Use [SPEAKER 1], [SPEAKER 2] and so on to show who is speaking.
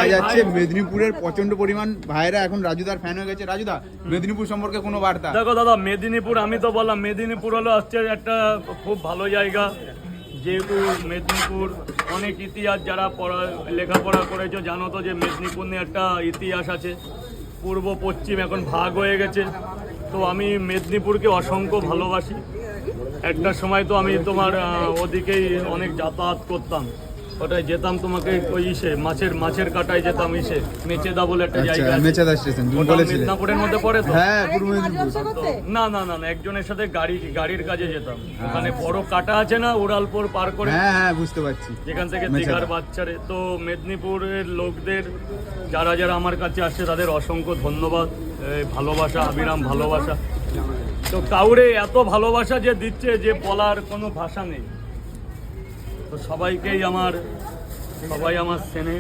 [SPEAKER 1] দেখা যাচ্ছে মেদিনীপুরের প্রচন্ড পরিমাণ ভাইরা এখন রাজুদার ফ্যান হয়ে গেছে। রাজুদা, মেদিনীপুর সম্পর্কে কোনো বার্তা?
[SPEAKER 2] দেখো দাদা, মেদিনীপুর আমি তো বললাম মেদিনীপুর হলো হচ্ছে একটা খুব ভালো জায়গা, যেহেতু মেদিনীপুর অনেক ইতিহাস, যারা লেখাপড়া করেছো জানো তো যে মেদিনীপুর নিয়ে একটা ইতিহাস আছে, পূর্ব পশ্চিম এখন ভাগ হয়ে গেছে। তো আমি মেদিনীপুরকে অসংখ্য ভালোবাসি। একটা সময় তো আমি তোমার ওদিকেই অনেক যাতায়াত করতাম, ওটাই যেতাম তোমাকে ওই মাছের কাটায় যেতাম, মেচেদা বলে একটা জায়গা আছে।
[SPEAKER 1] মেচেদা স্টেশন তুমি বলেছিলে?
[SPEAKER 2] মেদিনীপুরের মধ্যে পড়ে তো?
[SPEAKER 1] হ্যাঁ, পূর্ব মেদিনীপুর।
[SPEAKER 2] না, একজনের সাথে গাড়ির কাজে যেতাম। ওখানে বড় কাটা আছে না, উড়ালপুর পার করে,
[SPEAKER 1] হ্যাঁ বুঝতে পারছি,
[SPEAKER 2] যেখান থেকে দীঘার বাচ্চারে। তো মেদিনীপুরের লোকদের যারা আমার কাছে আসছে তাদের অসংখ্য ধন্যবাদ, ভালোবাসা, আবিরাম ভালোবাসা। তো কাউরে এত ভালোবাসা যে দিচ্ছে যে বলার কোনো ভাষা নেই। তো সবাই আমার চেনে।